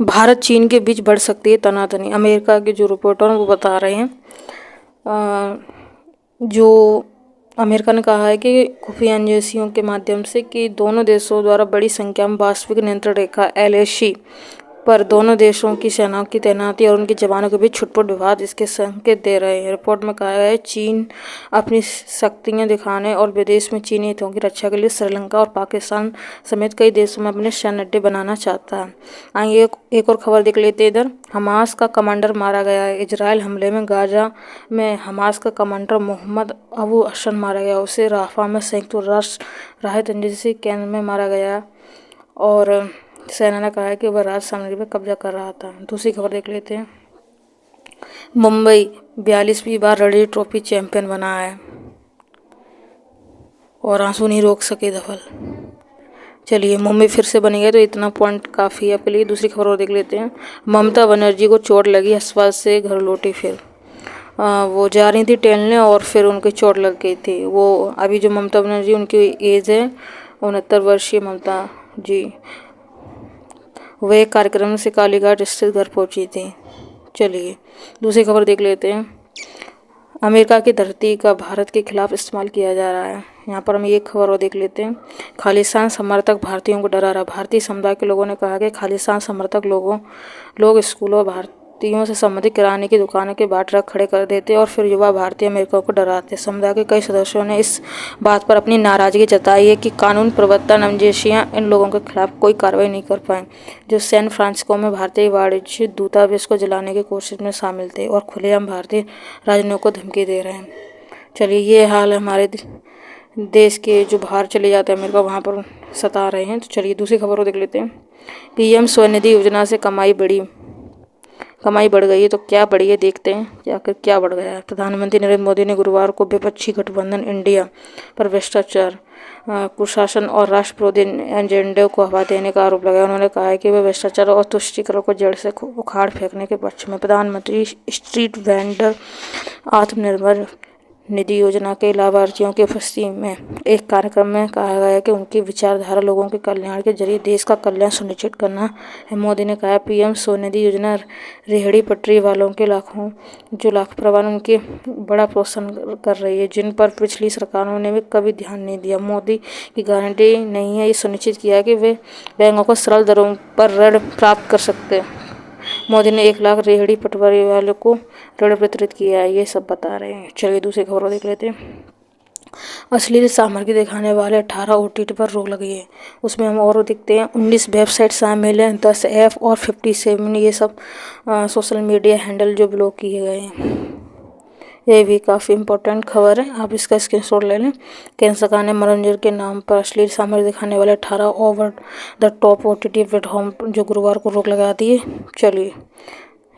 भारत चीन के बीच बढ़ सकती है तनातनी। अमेरिका के जो रिपोर्टर हैं वो बता रहे हैं, जो अमेरिका ने कहा है कि खुफिया एजेंसियों के माध्यम से कि दोनों देशों द्वारा बड़ी संख्या में वास्तविक नियंत्रण रेखा LAC पर दोनों देशों की सेनाओं की तैनाती और उनके जवानों के बीच छुटपुट विवाद इसके संकेत दे रहे हैं। रिपोर्ट में कहा गया है चीन अपनी शक्तियां दिखाने और विदेश में चीनी हितों की रक्षा के लिए श्रीलंका और पाकिस्तान समेत कई देशों में अपने सैन्य अड्डे बनाना चाहता है। आइए एक और खबर देख लेते हैं। इधर हमास का कमांडर मारा गया है। इजरायल हमले में गाजा में हमास का कमांडर मोहम्मद अबू हसन मारा गया। उसे राफा में संयुक्त राष्ट्र राहत एजेंसी केंद्र में मारा गया और सेना ने कहा है कि वह राहत सामग्री पर कब्जा कर रहा था। दूसरी खबर देख लेते हैं। मुंबई 42वीं बार रणजी ट्रॉफी चैंपियन बना है और आंसू नहीं रोक सके धवल। चलिए, मुंबई फिर से बनी है तो इतना पॉइंट काफ़ी है आपके लिए। दूसरी खबर और देख लेते हैं। ममता बनर्जी को चोट लगी, अस्पताल से घर लौटी। फिर वो जा रही थी टहलने और फिर उनकी चोट लग गई थी। वो अभी जो ममता बनर्जी उनकी एज है 69 वर्षीय ममता जी, वह एक कार्यक्रम से कालीघाट स्थित घर पहुंची थी। चलिए दूसरी खबर देख लेते हैं। अमेरिका की धरती का भारत के खिलाफ इस्तेमाल किया जा रहा है। यहाँ पर हम एक खबर और देख लेते हैं। खालिस्तान समर्थक भारतीयों को डरा रहा। भारतीय समुदाय के लोगों ने कहा कि खालिस्तान समर्थक लोग स्कूलों और भारतीयों से संबंधित किराने की दुकानों के बाहर ट्रक खड़े कर देते और फिर युवा भारतीय अमेरिका को डराते। समुदाय के कई सदस्यों ने इस बात पर अपनी नाराजगी जताई है कि कानून प्रवर्तन एजेंसियां इन लोगों के खिलाफ कोई कार्रवाई नहीं कर पाए, जो सैन फ्रांसिस्को में भारतीय वाणिज्य दूतावास को जलाने की कोशिश में शामिल थे और खुलेआम भारतीय राजनयिकों को धमकी दे रहे हैं। चलिए, ये हाल हमारे देश के जो बाहर चले जाते हैं अमेरिका, वहाँ पर सता रहे हैं। तो चलिए दूसरी खबर को देख लेते हैं। PM स्वनिधि योजना से कमाई बढ़ गई है। तो क्या बढ़ी है देखते हैं आखिर क्या बढ़ गया है। प्रधानमंत्री नरेंद्र मोदी ने गुरुवार को विपक्षी गठबंधन इंडिया पर भ्रष्टाचार, कुशासन और राष्ट्रविरोधी एजेंडे को हवा देने का आरोप लगाया। उन्होंने कहा है कि वे भ्रष्टाचार और तुष्टीकरण को जड़ से उखाड़ फेंकने के पक्ष में। प्रधानमंत्री स्ट्रीट वेंडर आत्मनिर्भर निधि योजना के लाभार्थियों की उपस्थिति में एक कार्यक्रम में कहा गया कि उनकी विचारधारा लोगों के कल्याण के जरिए देश का कल्याण सुनिश्चित करना है। मोदी ने कहा PM स्वनिधि योजना रेहड़ी पटरी वालों के लाख परिवार उनके बड़ा प्रोत्साहन कर रही है, जिन पर पिछली सरकारों ने भी कभी ध्यान नहीं दिया। मोदी की गारंटी नहीं है ये सुनिश्चित किया कि वे बैंकों को सरल दरों पर ऋण प्राप्त कर सकते हैं। मोदी ने 1 लाख रेहड़ी पटवारी वालों को ऋण वितरित किया है, ये सब बता रहे हैं। चलिए दूसरी खबर देख लेते हैं। अश्लील सामग्री दिखाने वाले 18 OTT पर रोक लगी है। उसमें हम और दिखते हैं 19 वेबसाइट शामिल हैं, 10 ऐप और 57 ये सब सोशल मीडिया हैंडल जो ब्लॉक किए गए हैं। ये भी काफ़ी इम्पोर्टेंट खबर है, आप इसका स्क्रीनशॉट ले लें। केंद्र सरकार ने मनोरंजन के नाम पर अश्लील सामग्री दिखाने वाले 18 over the top OTT platform जो गुरुवार को रोक लगा दी है। चलिए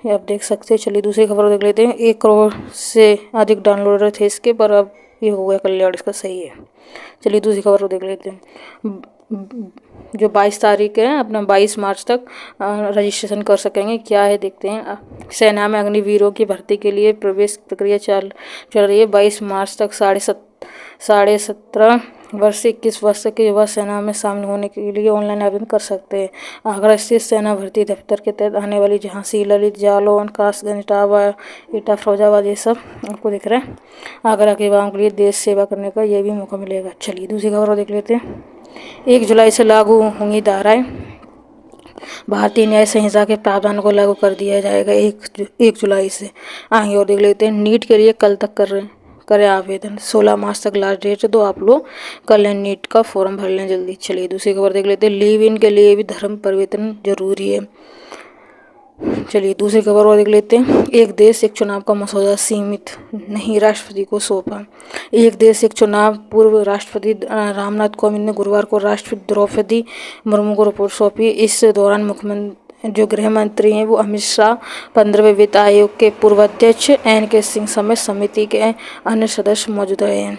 ये आप देख सकते हैं। चलिए दूसरी खबर देख लेते हैं। 1 करोड़ से अधिक डाउनलोडर थे इसके, पर अब ये हो गया कल्याण इसका सही है। चलिए दूसरी खबर को देख लेते हैं। जो 22 तारीख है, अपना 22 मार्च तक रजिस्ट्रेशन कर सकेंगे। क्या है देखते हैं। सेना में अग्निवीरों की भर्ती के लिए प्रवेश प्रक्रिया चल रही है। 22 मार्च तक 17.5 वर्ष से 21 वर्ष तक के युवा सेना में शामिल होने के लिए ऑनलाइन आवेदन कर सकते हैं। आगरा स्थित सेना भर्ती दफ्तर के तहत आने वाली झांसी, ललित, जालौन, कासगंज, इटावा, फैजाबाद ये सब आपको दिख रहा है। आगरा के युवाओं के लिए देश सेवा करने का ये भी मौका मिलेगा। चलिए दूसरी खबर देख लेते हैं। 1 जुलाई से लागू होंगी धाराएं। भारतीय न्याय संहिता के प्रावधानों को लागू कर दिया जाएगा 1 जुलाई से। आगे और देख लेते हैं। नीट के लिए कल तक करें आवेदन। 16 मार्च तक लास्ट डेट है, तो आप लोग कर लें नीट का फॉर्म भर लें जल्दी। चलिए दूसरी खबर देख लेते हैं। लिव इन के लिए भी धर्म परिवर्तन जरूरी है। चलिए दूसरी खबर और देख लेते हैं। एक देश एक चुनाव का मसौदा सीमित नहीं, राष्ट्रपति को सौंपा। एक देश एक चुनाव पूर्व राष्ट्रपति रामनाथ कोविंद ने गुरुवार को राष्ट्रपति द्रौपदी मुर्मू को रिपोर्ट सौंपी। इस दौरान मुख्यमंत्री जो गृह मंत्री हैं वो अमित शाह, 15वें वित्त आयोग के पूर्व अध्यक्ष NK सिंह समेत समिति के अन्य सदस्य मौजूद रहे हैं।